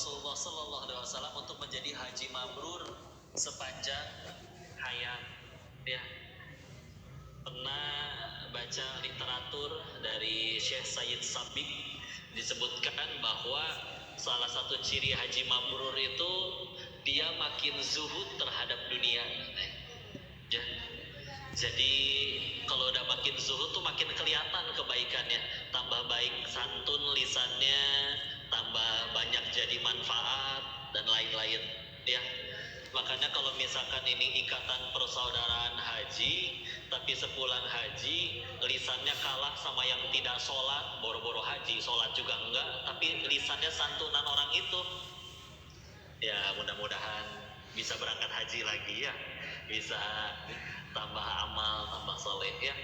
Rasulullah Sallallahu Alaihi Wasallam untuk menjadi haji mabrur sepanjang hayat. Ya, pernah baca literatur dari Syekh Sayyid Sabiq, disebutkan bahwa salah satu ciri haji mabrur itu dia makin zuhud terhadap dunia. Ya. Jadi kalau udah makin zuhud tuh makin kelihatan kebaikannya, tambah baik santun lisannya, tambah banyak jadi manfaat dan lain-lain. Ya, makanya kalau misalkan ini ikatan persaudaraan haji, tapi sepulang haji lisannya kalah sama yang tidak sholat, boro-boro haji, sholat juga enggak, tapi lisannya santunan orang itu, ya mudah-mudahan bisa berangkat haji lagi ya, bisa tambah amal, tambah soleh ya.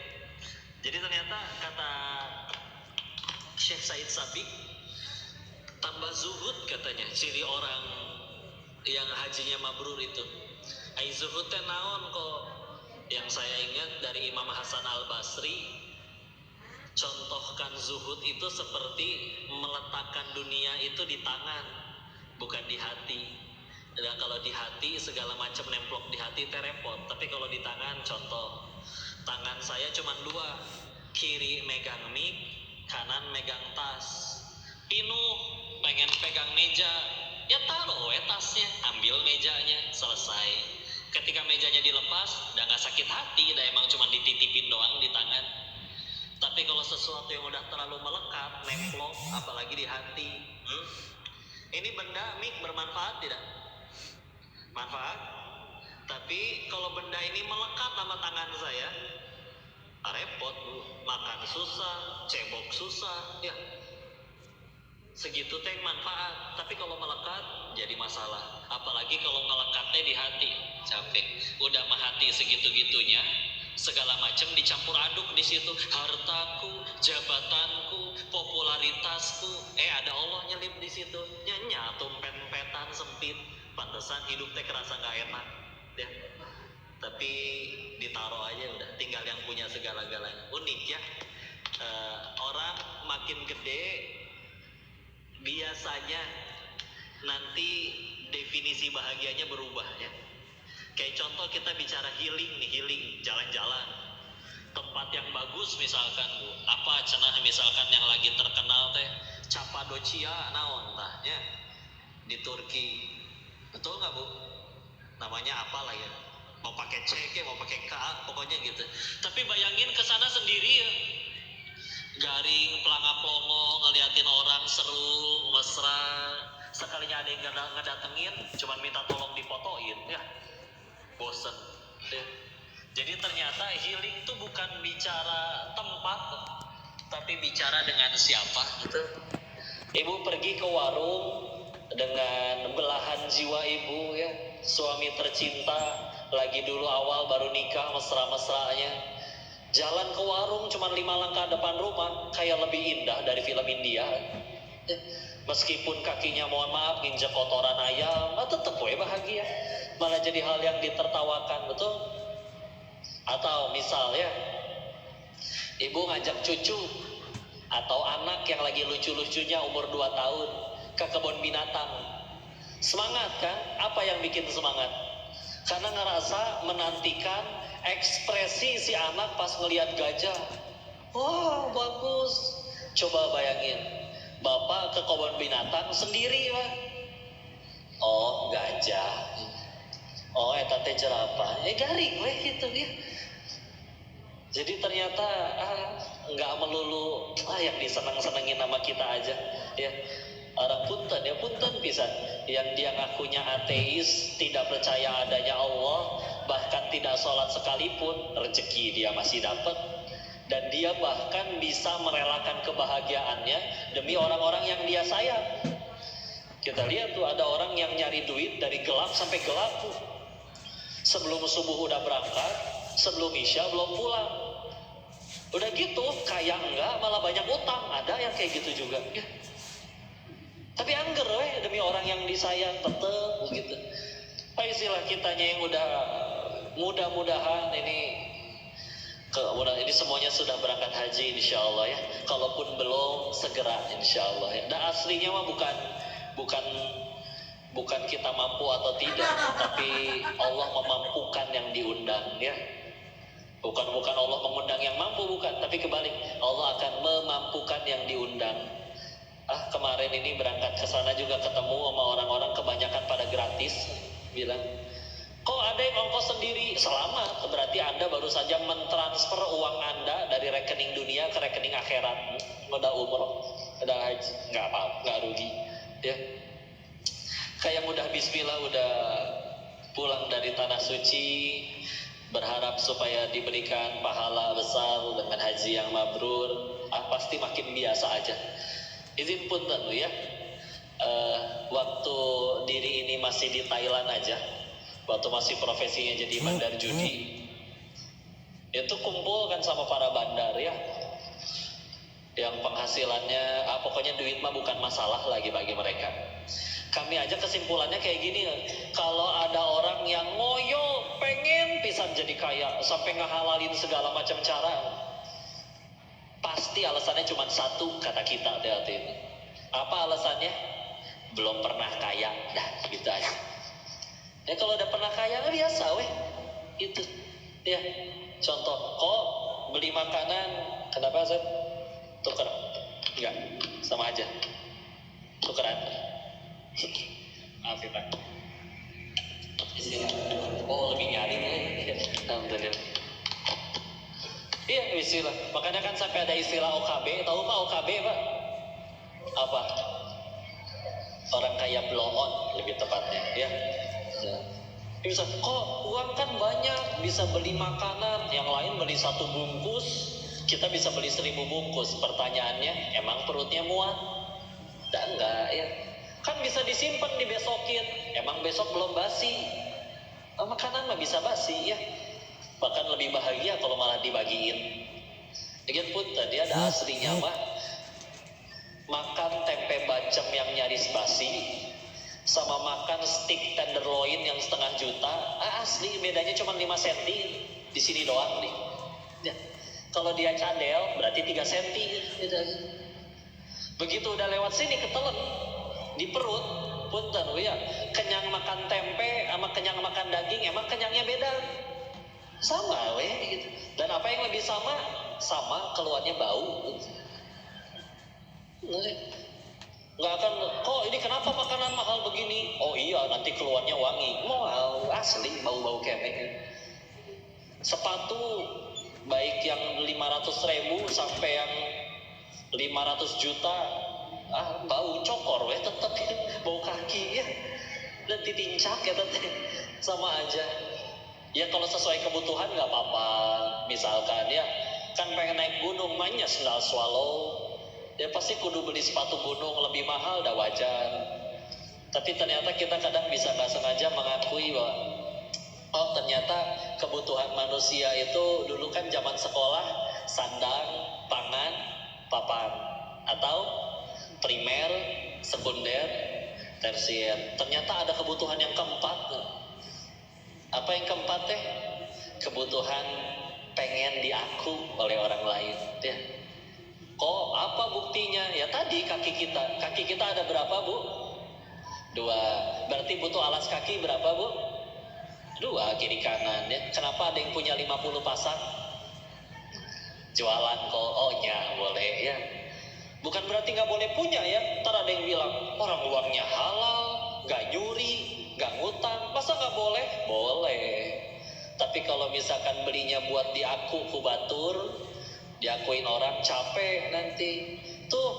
Jadi ternyata kata Syekh Said Sabiq, tambah zuhud katanya ciri orang yang hajinya mabrur itu. Ai zuhud teh naon kok? Yang saya ingat dari Imam Hasan Al Basri, contohkan zuhud itu seperti meletakkan dunia itu di tangan, bukan di hati. Dan kalau di hati segala macam nemplok di hati terepot, tapi kalau di tangan, contoh tangan saya cuma dua, kiri megang mic, kanan megang tas. Pinuh pengen pegang meja, ya taruh tasnya, ambil mejanya, selesai. Ketika mejanya dilepas, udah gak sakit hati, udah emang cuma dititipin doang di tangan. Tapi kalau sesuatu yang udah terlalu melekat, nemplok, apalagi di hati, ini benda mic bermanfaat tidak? Manfaat. Tapi kalau benda ini melekat sama tangan saya, repot bu, makan susah, cebok susah, ya segitu teh manfaat. Tapi kalau melekat jadi masalah, apalagi kalau ngelekatnya di hati, capek. Udah mah hati segitu-gitunya, segala macam dicampur aduk di situ, hartaku, jabatanku, popularitasku, ada Allah nyelip di situ, nyatu pet-petan sempit. Pantesan hidup teh kerasa nggak enak, ya. Tapi ditaruh aja udah, tinggal yang punya segala-galanya. Unik ya, orang makin gede biasanya nanti definisi bahagianya berubah ya. Kayak contoh kita bicara healing nih, healing, jalan-jalan, tempat yang bagus misalkan bu, apa cenah misalkan yang lagi terkenal teh Cappadocia naon tah ya, di Turki. Betul nggak bu? Namanya apalah ya, mau pakai C ke mau pakai K, pokoknya gitu. Tapi bayangin ke sana sendiri ya, garing pelangap-pelongo ngeliatin orang seru mesra, sekalinya ada yang ngedatengin cuman minta tolong difotoin, ya bosen ya. Jadi ternyata healing itu bukan bicara tempat, tapi bicara dengan siapa gitu. Ibu pergi ke warung dengan belahan jiwa ibu ya, suami tercinta, lagi dulu awal baru nikah mesra-mesranya, jalan ke warung cuma 5 langkah depan rumah, kayak lebih indah dari film India. Meskipun kakinya mohon maaf nginjek kotoran ayam, tetep bahagia, malah jadi hal yang ditertawakan, betul? Atau misal ya, ibu ngajak cucu atau anak yang lagi lucu-lucunya umur 2 tahun ke kebun binatang. Semangat kan? Apa yang bikin semangat? Karena ngerasa menantikan ekspresi si anak pas ngelihat gajah. Wah, bagus. Coba bayangin, bapak ke kebun binatang sendiri Pak. Oh, gajah. Oh, eta teh jerapah. Garing weh gitu ya. Jadi ternyata nggak melulu yang disenang-senengin sama kita aja ya. Orang punten ya, punten pisan yang dia ngakunya ateis, tidak percaya adanya Allah, bahkan tidak sholat sekalipun, rezeki dia masih dapat, dan dia bahkan bisa merelakan kebahagiaannya demi orang-orang yang dia sayang. Kita lihat tuh ada orang yang nyari duit dari gelap sampai gelap tuh, sebelum subuh udah berangkat, sebelum isya belum pulang. Udah gitu kaya enggak, malah banyak utang, ada yang kayak gitu juga ya. Tapi angger demi orang yang disayang, tetep begitu. Istilah kitanya yang udah mudah-mudahan ini ini semuanya sudah berangkat haji insyaallah ya. Kalaupun belum, segera insyaallah ya. Dan aslinya mah bukan bukan kita mampu atau tidak, tapi Allah memampukan yang diundang, ya. Bukan Allah mengundang yang mampu, bukan, tapi kebalik, Allah akan memampukan yang diundang. Kemarin ini berangkat ke sana juga ketemu sama orang-orang, kebanyakan pada gratis, bilang, kok ada yang ongkos sendiri? Selamat, berarti Anda baru saja mentransfer uang Anda dari rekening dunia ke rekening akhirat. Udah umroh, udah haji, nggak apa-apa, nggak rugi, ya. Kayak udah bismillah, udah pulang dari tanah suci, berharap supaya diberikan pahala besar dengan haji yang mabrur, pasti makin biasa aja. Izin punten ya, waktu diri ini masih di Thailand aja, waktu masih profesinya jadi bandar judi, itu kumpul kan sama para bandar ya, yang penghasilannya pokoknya duit mah bukan masalah lagi bagi mereka. Kami aja kesimpulannya kayak gini, kalau ada orang yang ngoyo pengen pisan jadi kaya sampai ngehalalin segala macam cara, pasti alasannya cuma satu, kata kita hati-hati ini. Apa alasannya? Belum pernah kaya, dah gitu aja. Ya kalau udah pernah kaya kan biasa weh, itu ya. Contoh, kok beli makanan, kenapa Zat? Tuker? Enggak, sama aja, tukeran. Maaf ya Pak. Oh lebih nyaring ya. Alhamdulillah. Iya istilah. Makanya kan sampai ada istilah OKB. Tahu Pak OKB Pak? Apa? Orang kaya blow on lebih tepatnya ya. Bisa kok uang kan banyak, bisa beli makanan, yang lain beli 1 bungkus, kita bisa beli 1000 bungkus. Pertanyaannya, emang perutnya muat? Enggak ya. Kan bisa disimpan, dibesokin, emang besok belum basi. Makanan mah bisa basi ya. Bahkan lebih bahagia kalau malah dibagiin. Dikit pun tadi ada aslinya mah, makan tempe bacem yang nyaris basi sama makan steak tenderloin yang 1,5 juta, asli bedanya cuma 5 cm di sini doang nih ya. Kalau dia cadel berarti 3 cm gitu. Begitu udah lewat sini ketelan di perut, punten ya, kenyang makan tempe sama kenyang makan daging, emang kenyangnya beda? Sama weh gitu. Dan apa yang lebih sama? Sama keluarnya bau gitu. Nggak akan, kok ini kenapa makanan mahal begini? Oh iya, nanti keluarnya wangi. Wow, asli bau-bau kemek. Sepatu baik yang 500.000 sampai yang 500 juta, bau cokor weh tetap ya, bau kaki ya, dan ditincak ya tetap sama aja. Ya kalau sesuai kebutuhan nggak apa-apa. Misalkan ya, kan pengen naik gunung, mainnya sendal swallow, ya pasti kudu beli sepatu gunung lebih mahal, udah wajar. Tapi ternyata kita kadang bisa nggak sengaja mengakui bahwa ternyata kebutuhan manusia itu dulu kan zaman sekolah sandang, pangan, papan, atau primer, sekunder, tersier. Ternyata ada kebutuhan yang keempat. Apa yang keempat teh? Kebutuhan pengen diaku oleh orang lain ya. Kok apa buktinya? Ya tadi kaki kita ada berapa Bu? 2. Berarti butuh alas kaki berapa Bu? 2 kiri kanan ya. Kenapa ada yang punya 50 pasang? Jualan kok, boleh ya. Bukan berarti nggak boleh punya ya. Ntar ada yang bilang orang uangnya halal, nggak nyuri, nggak ngutang, masa nggak boleh? Boleh. Tapi kalau misalkan belinya buat diaku kubatur, diakuin orang, capek nanti. Tuh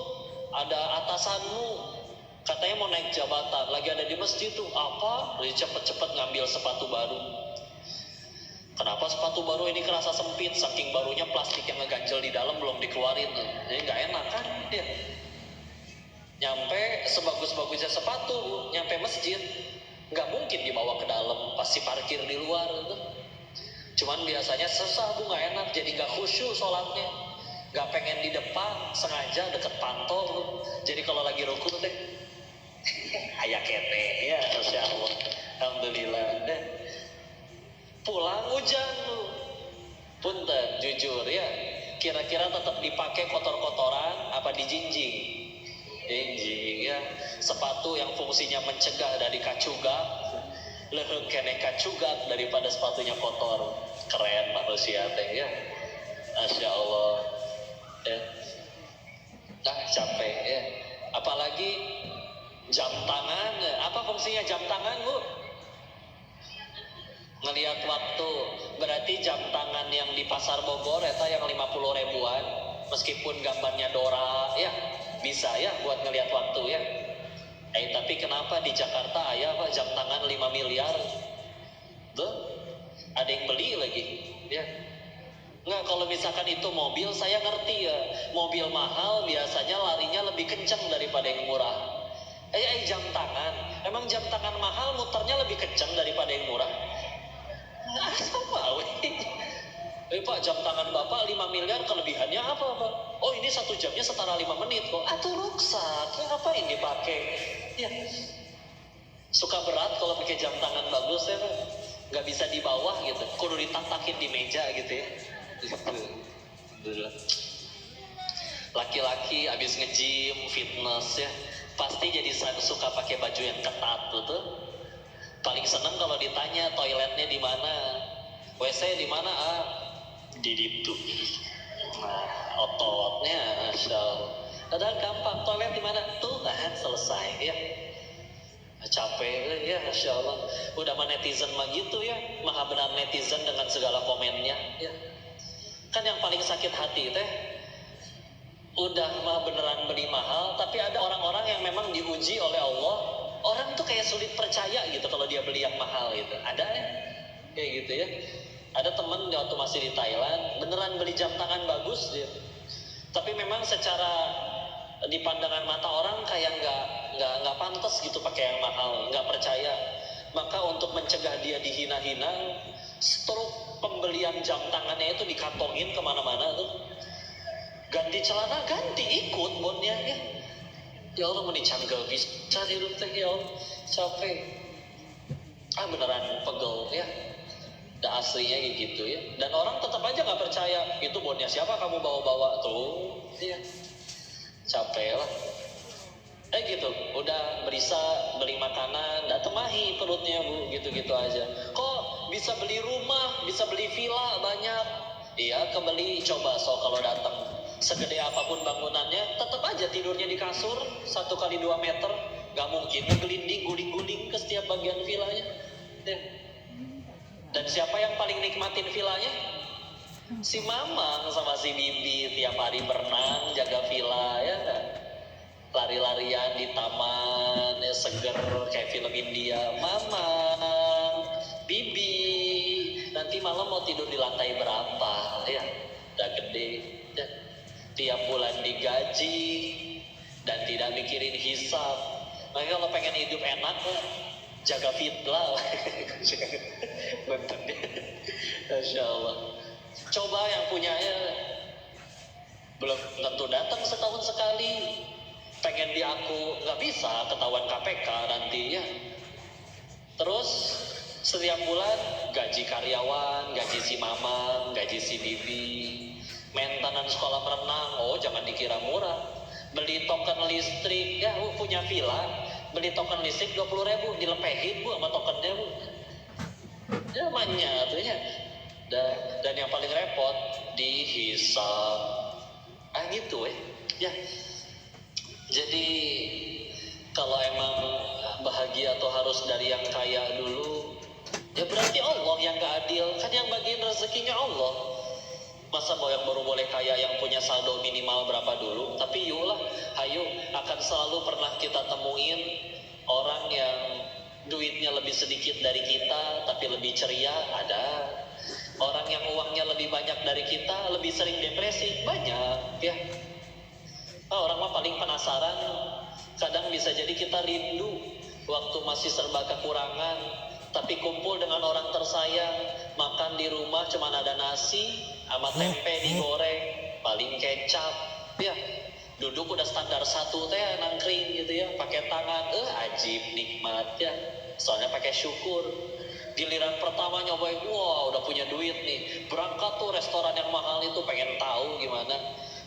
ada atasanmu katanya mau naik jabatan, lagi ada di masjid tuh, apa? Cepet-cepet ngambil sepatu baru. Kenapa sepatu baru ini kerasa sempit? Saking barunya plastik yang ngeganjel di dalam belum dikeluarin. Jadi nggak enak kan dia. Nyampe sebagus-bagusnya sepatu, nyampe masjid nggak mungkin dibawa ke dalam, pasti parkir di luar gitu. Cuman biasanya susah Bu, nggak enak, jadi nggak khusyuk sholatnya. Nggak pengen di depan, sengaja deket pantol. Jadi kalau lagi rukun deh, ayak kete ya, Masya Allah, Alhamdulillah deh. Pulang hujan lu, punten jujur ya, kira-kira tetap dipakai kotor-kotoran apa dijinjing? Jinjing ya. sepatu yang fungsinya mencegah dari kacugak, leuheung keneh kacugak daripada sepatunya kotor. Keren manusia teh ya. Masya Allah ya. Capek ya. Apalagi jam tangan, apa fungsinya jam tangan Bu? Ngelihat waktu. Berarti jam tangan yang di pasar Bogor eta yang 50 ribuan, meskipun gambarnya Dora ya, bisa ya buat ngelihat waktu ya. Tapi kenapa di Jakarta aya Pak jam tangan 5 miliar? Tuh, ada yang beli lagi ya. Nggak, kalau misalkan itu mobil saya ngerti ya, mobil mahal biasanya larinya lebih kencang daripada yang murah. Jam tangan, emang jam tangan mahal muternya lebih kencang daripada yang murah? Sama Pak, jam tangan Bapak 5 miliar, kelebihannya apa Pak? Oh, ini 1 jamnya setara 5 menit kok. Atuh ruksak, apa ini dipakai? Ya, suka berat kalau pakai jam tangan bagus ya Pak. Nggak bisa di bawah gitu, kudu ditatakin di meja gitu ya. Laki-laki abis nge-gym, fitness ya, pasti jadi suka pakai baju yang ketat tuh. Paling seneng kalau ditanya toiletnya di mana, WC di mana, di situ. Nah, ototnya, Masya Allah. Padahal gampang, toilet di mana tuh, selesai ya. Capek ya, Masya Allah. Udah mah netizen mah gitu ya, maha benar netizen dengan segala komennya ya. Kan yang paling sakit hati teh, udah mah beneran beli mahal, tapi ada orang-orang yang memang diuji oleh Allah. Orang tuh kayak sulit percaya gitu kalau dia beli yang mahal gitu. Ada ya kayak gitu ya. Ada temen waktu masih di Thailand beneran beli jam tangan bagus dia, tapi memang secara di pandangan mata orang kayak nggak pantas gitu pakai yang mahal, nggak percaya. Maka untuk mencegah dia dihina-hina, struk pembelian jam tangannya itu dikantongin kemana-mana tuh. Ganti celana ganti ikut bonnya ya. Ya Allah mau dicanggal bisa hidup teh ya Allah, capek. Beneran pegel ya. Udah aslinya kayak gitu ya. Dan orang tetap aja nggak percaya. Itu bonnya siapa kamu bawa-bawa tuh? Ya. Capek lah. Gitu. Udah berisa beli makanan, nggak temahi perutnya Bu, gitu-gitu aja. Kok bisa beli rumah, bisa beli villa banyak? Iya, kebeli. Coba kalau datang. Segede apapun bangunannya, tetap aja tidurnya di kasur 1x2 meter. Gak mungkin ngegelinding, guling-guling ke setiap bagian villanya ya. Dan siapa yang paling nikmatin villanya? Si Mamang sama si Bibi. Tiap hari berenang, jaga villa ya kan? Lari-larian di taman ya, seger kayak film India. Mamang, Bibi, nanti malam mau tidur di lantai berapa ya? Udah gede ya. Tiap bulan digaji dan tidak mikirin hisab. Makanya kalau pengen hidup enak, jaga fitlah. Betul ya. Masya Allah. Coba yang punyanya belum tentu datang setahun sekali. Pengen diaku nggak bisa, ketahuan KPK nanti ya. Terus setiap bulan gaji karyawan, gaji si Mamang, gaji si Bibi. Maintenance sekolah berenang, jangan dikira murah. Beli token listrik, ya punya villa, beli token listrik 20.000, dilepehin Bu sama tokennya Bu. Ya manya tuh ya. Dan yang paling repot dihisab. Gitu ya. Jadi kalau emang bahagia atau harus dari yang kaya dulu, ya berarti Allah yang gak adil. Kan yang bagiin rezekinya Allah. Masa mau yang baru boleh kaya yang punya saldo minimal berapa dulu? Tapi yulah, hayu, akan selalu pernah kita temuin orang yang duitnya lebih sedikit dari kita tapi lebih ceria, ada. Orang yang uangnya lebih banyak dari kita lebih sering depresi, banyak ya. Orang mah paling penasaran. Kadang bisa jadi kita rindu waktu masih serba kekurangan, tapi kumpul dengan orang tersayang, makan di rumah cuma ada nasi sama tempe digoreng, paling kecap ya. Duduk udah standar 1 teh nangkring gitu ya, pakai tangan, ajib nikmat ya. Soalnya pakai syukur. Giliran pertama nyobain, wah udah punya duit nih, berangkat tuh restoran yang mahal itu, pengen tahu gimana.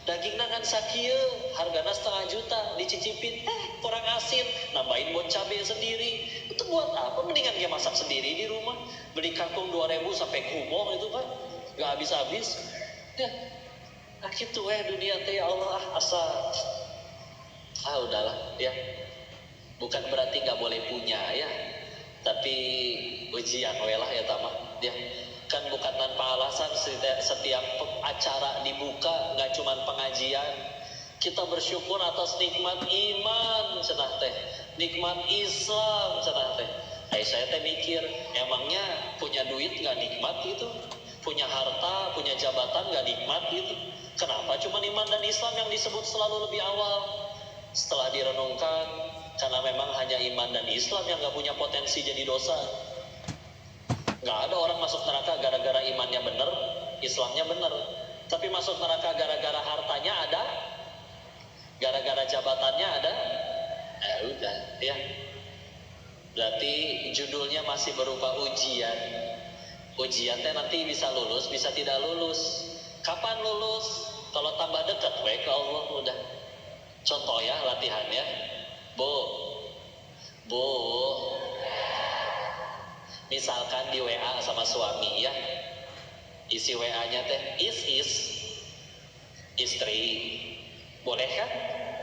Dagingna kan sakieu, hargana 1,5 juta, dicicipin, kurang asin, nambahin bon cabe sendiri. Itu buat apa? Mendingan dia masak sendiri di rumah. Beli kangkung 2.000 sampai kumong itu kan, gak habis-habis. Ya, nah gitu dunia teh ya Allah asa. Udahlah ya. Bukan berarti gak boleh punya ya. Tapi ujian lah ya tamah ya. Kan bukan tanpa alasan setiap acara dibuka nggak cuma pengajian, kita bersyukur atas nikmat iman cenah teh, nikmat Islam cenah teh. Saya teh mikir, emangnya punya duit nggak nikmat gitu, punya harta, punya jabatan nggak nikmat gitu? Kenapa cuma iman dan Islam yang disebut selalu lebih awal? Setelah direnungkan, karena memang hanya iman dan Islam yang nggak punya potensi jadi dosa. Nggak ada orang masuk neraka gara-gara imannya benar, Islamnya benar. Tapi masuk neraka gara-gara hartanya ada, gara-gara jabatannya ada. Udah ya. Berarti judulnya masih berupa ujian. Ujiannya nanti bisa lulus, bisa tidak lulus. Kapan lulus? Kalau tambah dekat ke Allah udah. Contoh ya latihannya. Bu, misalkan di WA sama suami ya, isi WA-nya teh istri, boleh kan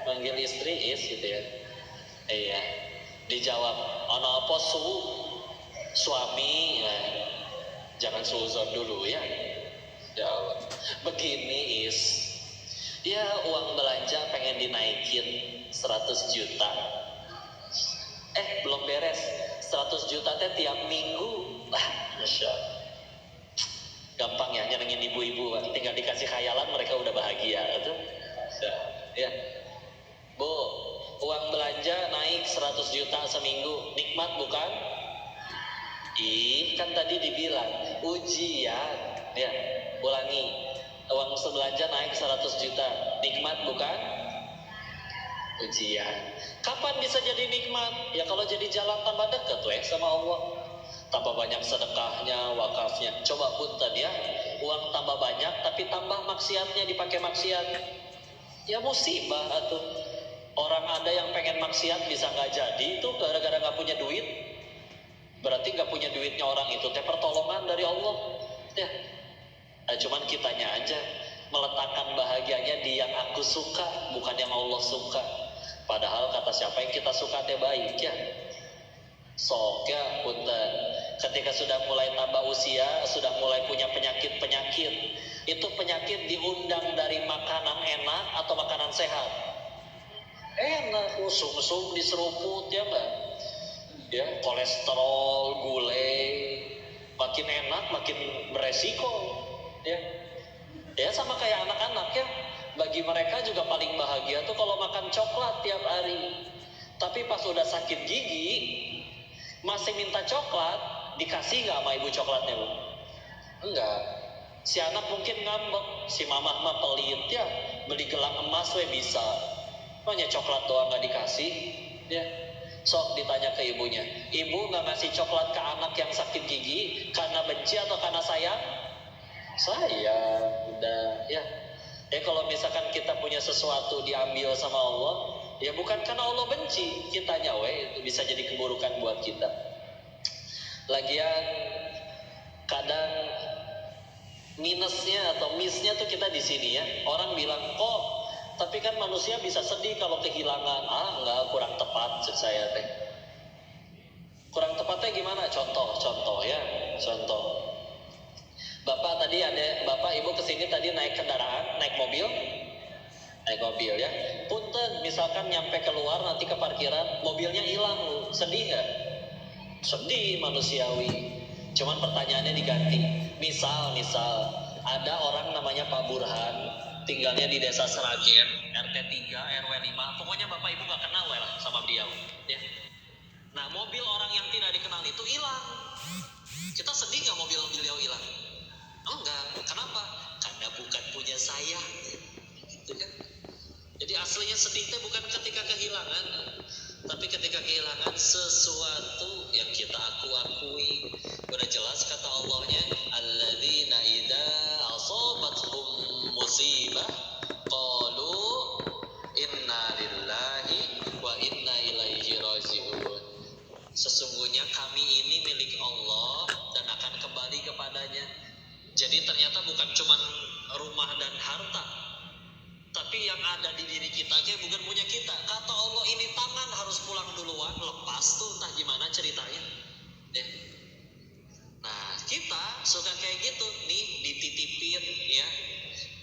manggil istri gitu ya? Iya, dijawab ono apa suami, jangan suuzon dulu ya. Ya Allah, begini ya uang belanja pengen dinaikin 100 juta. Belum beres, 100 juta teh tiap minggu. Masya Allah. Gampang ya nyenengin ibu-ibu, tinggal dikasih khayalan mereka udah bahagia gitu. Ya. Bu, uang belanja naik 100 juta seminggu, nikmat bukan? Kan tadi dibilang ujian ya. Ulangi, uang belanja naik 100 juta, nikmat bukan? Ujian. Kapan bisa jadi nikmat? Ya kalau jadi jalan tambah dekat sama Allah. Tambah banyak sedekahnya, wakafnya. Coba punten ya, uang tambah banyak tapi tambah maksiatnya, dipakai maksiat. Ya musibah atuh. Orang ada yang pengen maksiat bisa nggak jadi itu gara-gara nggak punya duit. Berarti nggak punya duitnya orang itu teh pertolongan dari Allah. Ya. Cuman kitanya aja meletakkan bahagianya di yang aku suka, bukan yang Allah suka. Padahal kata siapa yang kita suka teh baik ya. Sok ya punten. Ketika sudah mulai tambah usia, sudah mulai punya penyakit-penyakit, itu penyakit diundang dari makanan enak atau makanan sehat? Enak, sum-sum diseruput ya enggak? Ya, kolesterol, gule, makin enak makin beresiko ya. Ya sama kayak anak-anak ya. Bagi mereka juga paling bahagia tuh kalau makan coklat tiap hari. Tapi pas udah sakit gigi, masih minta coklat, dikasih nggak sama ibu coklatnya Bu? Enggak. Si anak mungkin ngambek, si mamah mah pelit ya, beli gelang emas bisa. Hanya coklat doang nggak dikasih, ya. Sok ditanya ke ibunya, ibu nggak ngasih coklat ke anak yang sakit gigi karena benci atau karena sayang? Sayang, udah ya. Kalau misalkan kita punya sesuatu diambil sama Allah, ya bukan karena Allah benci, kitanya itu bisa jadi keburukan buat kita. Lagian kadang minusnya atau missnya tuh kita di sini ya. Orang bilang kok, tapi kan manusia bisa sedih kalau kehilangan. Enggak, kurang tepat saya teh. Kurang tepatnya gimana? Contoh ya, contoh. Bapak tadi bapak ibu kesini tadi naik kendaraan, naik mobil ya. Punten, misalkan nyampe keluar nanti ke parkiran, mobilnya hilang, sedih nggak? Sedih, manusiawi. Cuman pertanyaannya diganti. Misal ada orang namanya Pak Burhan, tinggalnya di desa Seragen, RT 3, RW 5. Pokoknya bapak ibu nggak kenal lah sama beliau. Ya. Nah, mobil orang yang tidak dikenal itu hilang. Kita sedih nggak mobil beliau hilang? Enggak. Kenapa? Karena bukan punya saya. Gitu kan? Jadi aslinya sedih itu bukan ketika kehilangan, tapi ketika kehilangan sesuatu yang kita akui. Udah jelas kata Allahnya, alladzina idza asabathum musibah Sesungguhnya kami ini milik Allah dan akan kembali kepadanya. Jadi ternyata bukan cuma rumah dan harta, tapi yang ada di diri kita kayak bukan punya kita. Kata Allah, ini tangan harus pulang duluan, lepas tuh entah gimana ceritanya. Ya. Nah kita suka kayak gitu nih, dititipin ya,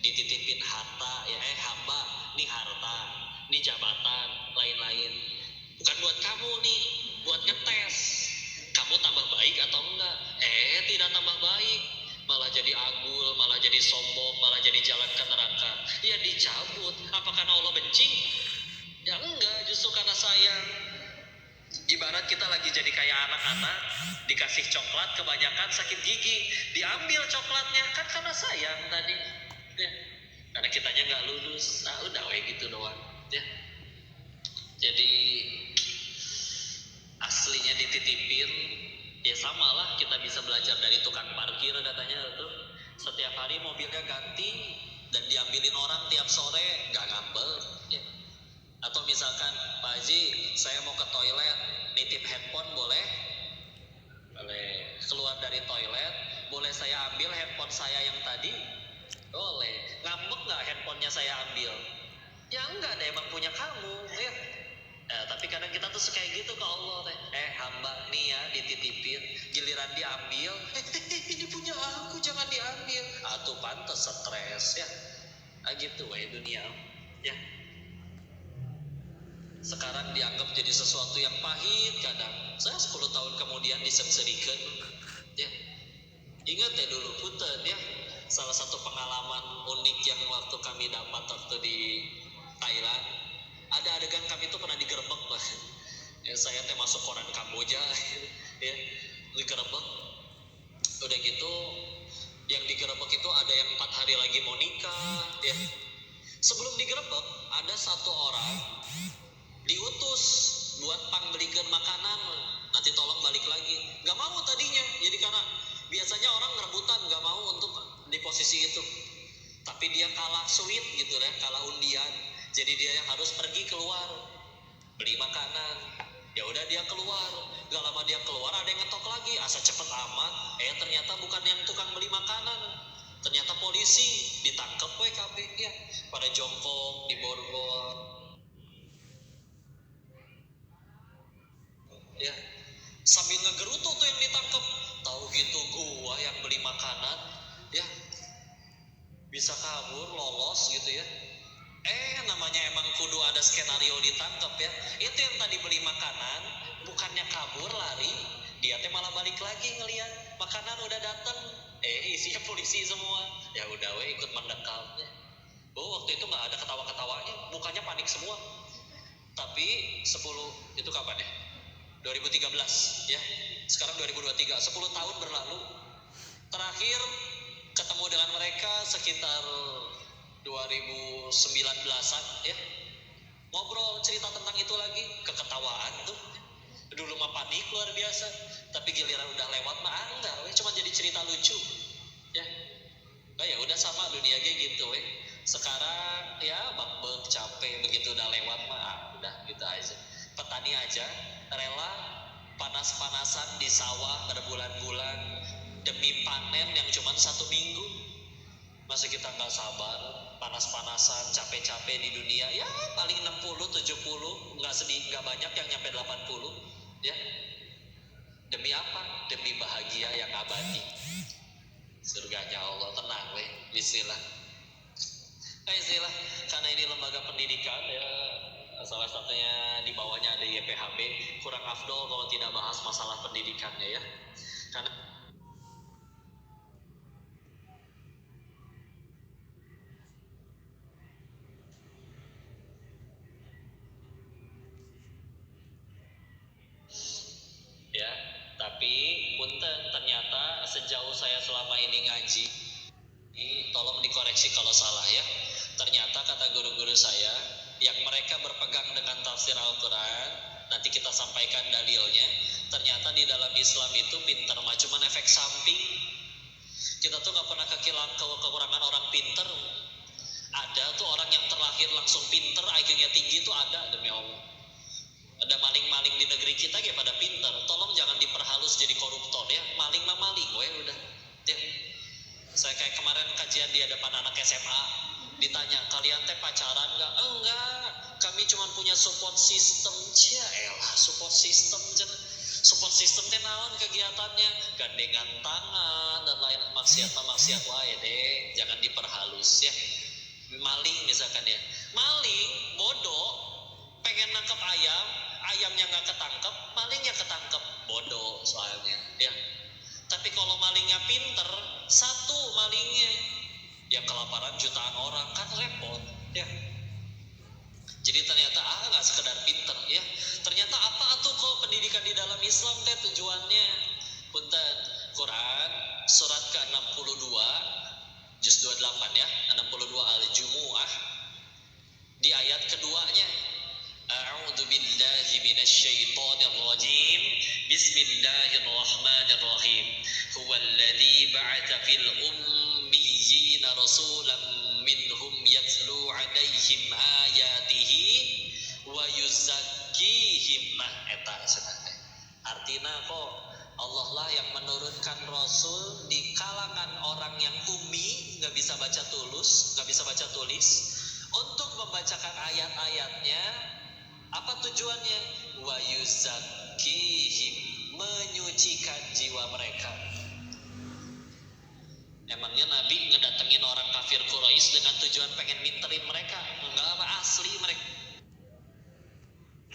dititipin harta ya, hamba nih harta, nih jabatan, lain-lain. Bukan buat kamu nih, buat ngetes kamu tambah baik atau enggak. Tidak tambah baik, malah jadi agul, malah jadi sombong, malah jadi jalan ke neraka. Ya dicabut. Apakah Allah benci? Ya enggak, justru karena sayang. Ibarat kita lagi jadi kayak anak-anak, dikasih coklat kebanyakan sakit gigi, diambil coklatnya kan karena sayang tadi ya. Karena kitanya nggak lulus, udah gitu doang ya. Jadi aslinya dititipin ya, samalah kita bisa belajar dari tukang parkir katanya tuh, setiap hari mobilnya ganti dan diambilin orang tiap sore, nggak ngambek ya. Atau misalkan, Pak Haji saya mau ke toilet, nitip handphone boleh? Boleh. Keluar dari toilet, boleh saya ambil handphone saya yang tadi? Boleh. Ngambek nggak handphonenya saya ambil? Ya enggak, ada emang punya kamu ya. Tapi kadang kita tuh suka kayak gitu ke Allah teh. Hamba nih ya dititipin, giliran diambil, ini punya aku jangan diambil. Tuh pantas stres ya. Gitu dunia ya. Sekarang dianggap jadi sesuatu yang pahit kadang. Saya 10 tahun kemudian disengserikan ya. Ingat ya dulu punten ya, salah satu pengalaman unik yang waktu kami dapat waktu di Thailand, ada adegan kami tuh pernah digerebek ya, saya teh masuk koran Kamboja ya, digerebek. Udah gitu yang digerebek itu ada yang 4 hari lagi mau nikah ya. Sebelum digerebek ada satu orang diutus buat pangbelikan makanan, nanti tolong balik lagi. Gak mau tadinya, jadi karena biasanya orang ngerebutan, gak mau untuk di posisi itu. Tapi dia kalah sweet gitu ya, kalah undian. Jadi dia yang harus pergi keluar beli makanan. Ya udah dia keluar, gak lama dia keluar ada yang ngetok lagi, asa cepet amat. Ternyata bukan yang tukang beli makanan, ternyata polisi, ditangkep WKB ya, pada jongkok di borgol. Ya, sambil ngegerutu tuh yang ditangkap. Tahu gitu gua yang beli makanan ya bisa kabur lolos gitu ya. Namanya emang kudu ada skenario ditangkap ya. Itu yang tadi beli makanan bukannya kabur lari, dia teh malah balik lagi ngelihat makanan udah datang, isinya polisi semua. Ya udah ikut mendekat ya. Waktu itu nggak ada ketawa-ketawanya, mukanya panik semua. Tapi 10 itu kapan ya? 2013 ya, sekarang 2023, 10 tahun berlalu. Terakhir ketemu dengan mereka sekitar 2019an ya, ngobrol cerita tentang itu lagi, keketawaan tuh. Dulu mah panik luar biasa, tapi giliran udah lewat mah enggak, cuma jadi cerita lucu ya. Ya udah sama dunia gitu sekarang ya, bak capek begitu udah lewat mah udah gitu aja. Petani aja rela panas-panasan di sawah berbulan-bulan demi panen yang cuma 1 minggu. Masa kita nggak sabar, panas-panasan, capek-capek di dunia ya paling 60-70, nggak sedih, nggak banyak yang nyampe 80 ya. Demi apa? Demi bahagia yang abadi, surganya Allah. Tenang bismillah. Istilah karena ini lembaga pendidikan ya, salah satunya di bawahnya ada YPHB, kurang afdol kalau tidak bahas masalah pendidikannya ya. Karena ya, tapi punten ternyata sejauh saya selama ini ngaji, tolong dikoreksi kalau salah ya. Ternyata kata guru-guru saya yang mereka berpegang dengan tafsir Al-Quran, nanti kita sampaikan dalilnya. Ternyata di dalam Islam itu pinter mah cuman efek samping. Kita tuh gak pernah kekurangan orang pinter. Ada tuh orang yang terlahir langsung pinter, IQ-nya tinggi tuh ada, demi Allah. Ada maling-maling di negeri kita kayak pada pinter, tolong jangan diperhalus jadi koruptor ya. Maling mah maling we udah ya. Saya kayak kemarin kajian di hadapan anak SMA, ditanya, kalian teh pacaran nggak? Enggak, kami cuma punya support system. Support system, support system teh naon kegiatannya, gandengan tangan dan lain maksiat wae deh, jangan diperhalus ya. Maling misalkan ya, maling bodoh pengen nangkep ayam, ayamnya nggak ketangkep, malingnya ketangkep, bodoh soalnya ya. Tapi kalau malingnya pinter, satu malingnya yang kelaparan jutaan orang kan repot ya. Jadi ternyata nggak sekedar pinter ya, ternyata apa tuh kok pendidikan di dalam Islam teh tujuannya. Punten, Quran surat ke-62 juz 28 ya, 62 Al-Jumu'ah di ayat keduanya. A'udzu billahi minasyaitonir rajim. Bismillahirrahmanirrahim. Huwallazi ba'atsa fil ummiyina rasulan minhum yatlu 'alaihim ayatihi wa yuzakkihim. Nah, eta cenah. Artina kok Allah lah yang menurunkan rasul di kalangan orang yang ummi, nggak bisa baca tulis, untuk membacakan ayat-ayatnya. Apa tujuannya? Wa yuzakkihim, menyucikan jiwa mereka. Emangnya Nabi ngedatengin orang kafir Quraisy dengan tujuan pengen minterin mereka? Enggak, asli mereka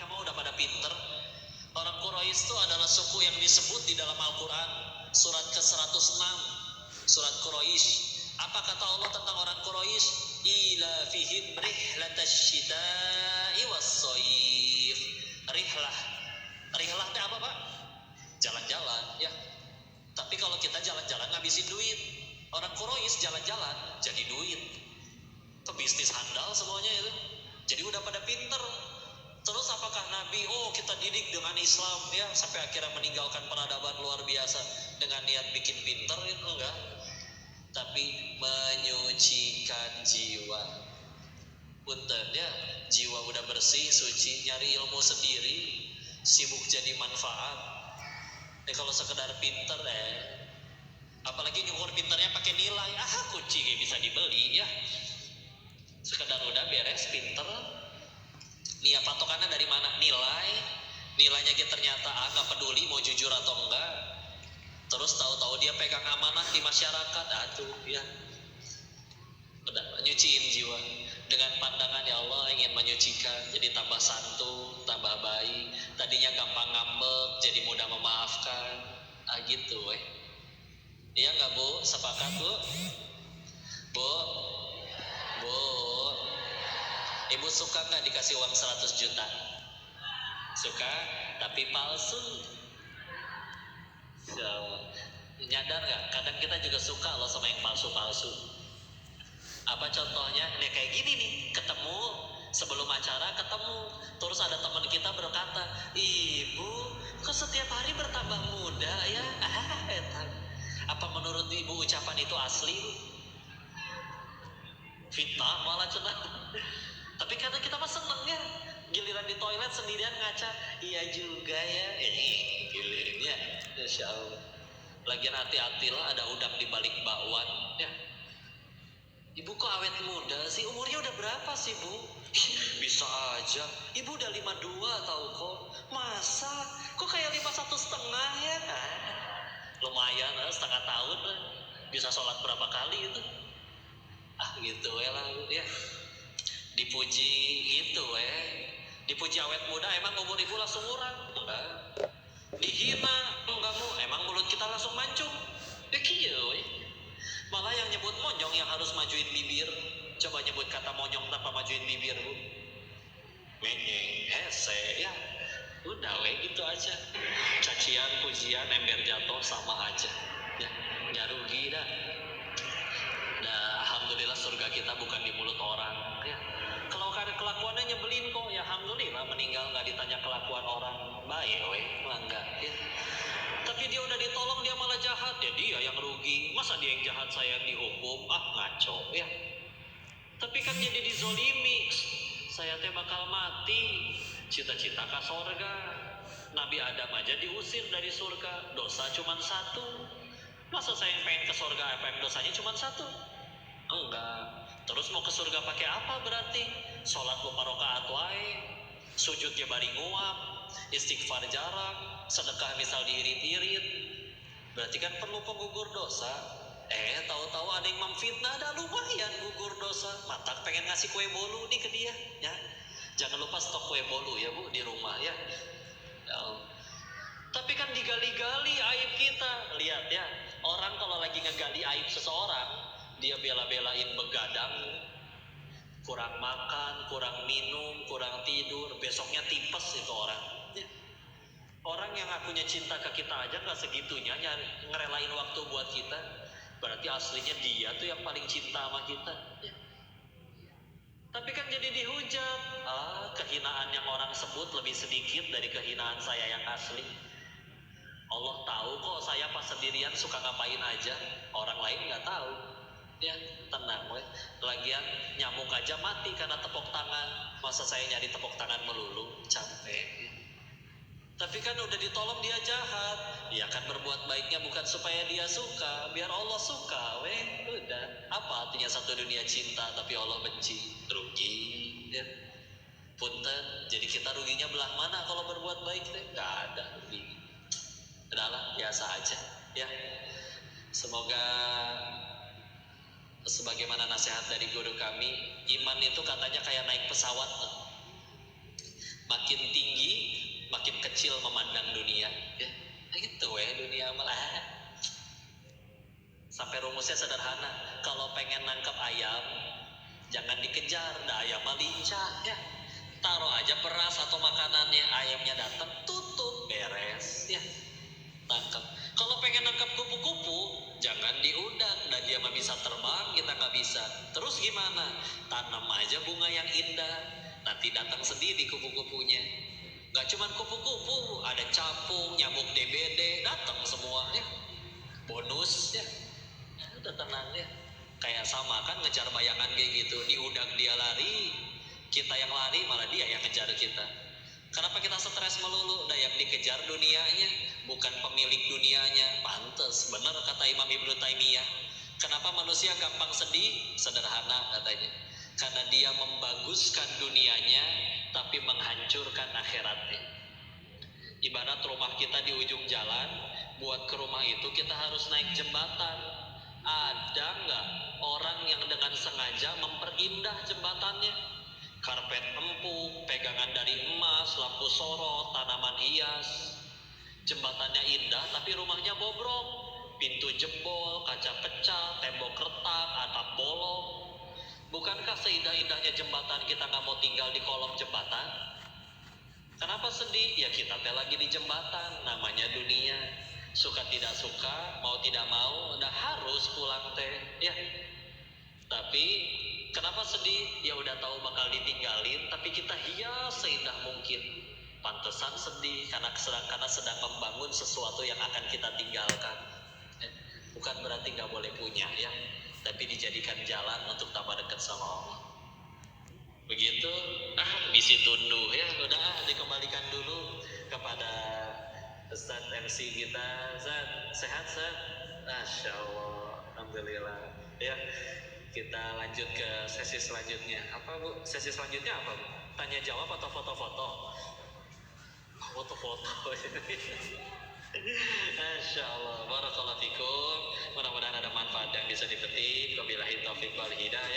kamu udah pada pinter. Orang Quraisy itu adalah suku yang disebut di dalam Al-Quran surat ke-106, surat Quraisy. Apa kata Allah tentang orang Quraisy? Ila fihim rihlatash syita'i was-shayf. Rihlah itu apa Pak? Jalan-jalan ya. Tapi kalau kita jalan-jalan ngabisin duit, orang Quraisy jalan-jalan jadi duit. Pebisnis handal semuanya itu. Jadi udah pada pinter. Terus apakah Nabi, kita didik dengan Islam ya, sampai akhirnya meninggalkan peradaban luar biasa dengan niat bikin pinter? Itu enggak. Tapi menyucikan jiwa. Punten ya, jiwa udah bersih, suci, nyari ilmu sendiri, sibuk jadi manfaat. Kalau sekedar pinter apalagi nyukur pinternya pakai nilai, kucing bisa dibeli ya. Sekedar udah beres pinter. Nih patokannya dari mana? Nilainya gitu ternyata nggak peduli mau jujur atau enggak. Terus tahu-tahu dia pegang amanah di masyarakat, ya udah nyuciin jiwa dengan pandangan ya Allah ingin menyucikan, jadi tambah santun, tambah baik. Tadinya gampang ngambek jadi mudah memaafkan, gitu iya nggak Bu? Sepakat Bu? Bu? Ibu suka nggak dikasih uang 100 juta? Suka, tapi palsu. Nyadar nggak? Kadang kita juga suka loh sama yang palsu-palsu. Apa contohnya? Nih kayak gini nih, ketemu sebelum acara ketemu, terus ada teman kita berkata, Ibu, kok setiap hari bertambah muda ya? Apa menurut Ibu ucapan itu asli? Fitnah malah cenah. Tapi karena kita mah seneng ya, giliran di toilet sendirian ngaca, iya juga ya, giliran ya, Insya Allah. Lagian hati-hatilah, ada udang di balik bakwan ya. Ibu kok awet muda sih, umurnya udah berapa sih Bu? Bisa aja, Ibu udah 52 tahu kok. Masa? Kok kayak 51,5 ya? Lumayan setengah tahun bisa sholat berapa kali itu? Gitu lah ya. Dipuji gitu dipuji awet muda, emang umur Ibu langsung murah? Enggak. Dihina, enggak mau, emang mulut kita langsung mancung? Malah yang nyebut monyong yang harus majuin bibir. Coba nyebut kata monyong tanpa majuin bibir Bu. Menyeng, hese ya. Udah gitu aja. Cacian, pujian, ember jatuh sama aja ya, nggak rugi dah. Nah, alhamdulillah surga kita bukan di mulut orang ya. Kalau ada kelakuannya nyebelin kok ya, alhamdulillah meninggal nggak ditanya kelakuan orang baik enggak ya. Tapi dia udah ditolong dia malah jahat ya, dia yang rugi. Masa dia yang jahat saya yang dihukum? Ngaco ya. Tapi kan jadi dizolimi, saya bakal mati, cita-cita ke sorga. Nabi Adam aja diusir dari surga, dosa cuma satu. Masa saya yang pengen ke surga, apa yang dosanya cuma satu? Enggak. Terus mau ke surga pakai apa berarti? Sholat 4 rakaat wae, sujudnya bari nguap, istighfar jarang, sedekah misal diirit-irit. Berarti kan perlu penggugur dosa. Tahu-tahu ada yang memfitnah, ada lumayan gugur dosa. Matak pengen ngasih kue bolu nih ke dia, ya. Jangan lupa stok kue bolu ya Bu di rumah ya. Tapi kan digali-gali aib kita. Lihat ya, orang kalau lagi ngegali aib seseorang, dia bela-belain begadang, kurang makan, kurang minum, kurang tidur, besoknya tipes itu orang. Orang yang ngakunya cinta ke kita aja gak segitunya ngerelain waktu buat kita, berarti aslinya dia tuh yang paling cinta sama kita. Tapi kan jadi dihujat, kehinaan yang orang sebut lebih sedikit dari kehinaan saya yang asli. Allah tahu kok saya pas sendirian suka ngapain aja, orang lain gak tahu. Ya tenang we. Lagian nyamuk aja mati karena tepuk tangan, masa saya nyari tepuk tangan melulu, capek. Tapi kan udah ditolong dia jahat, ya kan berbuat baiknya bukan supaya dia suka, biar Allah suka, weh, udah. Apa artinya satu dunia cinta tapi Allah benci? Rugi, ya. Punten, jadi kita ruginya belah mana kalau berbuat baik? Nggak ada rugi. Udahlah, biasa aja, ya. Semoga sebagaimana nasihat dari guru kami, iman itu katanya kayak naik pesawat, makin tinggi makin kecil memandang dunia, ya gitu dunia malah. Sampai rumusnya sederhana, kalau pengen nangkap ayam jangan dikejar, dah ayam lincah ya. Taruh aja beras atau makanannya, ayamnya datang tutup beres ya, tangkap. Kalau pengen nangkap kupu-kupu jangan diundang, dan dia mah bisa terbang, kita nggak bisa. Terus gimana? Tanam aja bunga yang indah, nanti datang sendiri kupu-kupunya. Gak cuman kupu-kupu, ada capung, nyamuk DBD, datang semua ya. Bonus ya. Udah tenang ya. Kayak sama kan ngejar bayangan kayak gitu, diudak dia lari, kita yang lari malah dia yang ngejar kita. Kenapa kita stres melulu? Nah yang dikejar dunianya, bukan pemilik dunianya. Pantes, bener kata Imam Ibnu Taimiyah. Kenapa manusia gampang sedih? Sederhana katanya. Karena dia membaguskan dunianya tapi menghancurkan akhiratnya. Ibarat rumah kita di ujung jalan, buat ke rumah itu kita harus naik jembatan. Ada nggak orang yang dengan sengaja memperindah jembatannya? Karpet empuk, pegangan dari emas, lampu sorot, tanaman hias. Jembatannya indah tapi rumahnya bobrok, pintu jebol, kaca pecah, tembok retak, atap bolong. Bukankah seindah-indahnya jembatan kita gak mau tinggal di kolong jembatan? Kenapa sedih? Ya kita teh lagi di jembatan, namanya dunia. Suka tidak suka, mau tidak mau, udah harus pulang teh. Ya. Tapi kenapa sedih? Ya udah tahu bakal ditinggalin, tapi kita hias seindah mungkin. Pantesan sedih karena sedang membangun sesuatu yang akan kita tinggalkan. Bukan berarti gak boleh punya ya, tapi dijadikan jalan untuk tambah dekat sama Allah. Begitu, misi tunduh ya, udah dikembalikan dulu kepada Ustaz MC kita. Ustaz, sehat Ustaz? Masya Allah, Alhamdulillah ya. Kita lanjut ke sesi selanjutnya. Apa Bu? Sesi selanjutnya apa Bu? Tanya jawab atau foto-foto? Foto-foto. Masya Allah, barakallahu fikum. Mudah-mudahan ada manfaat yang bisa dipetik. Wabillahi taufiq wal hidayah.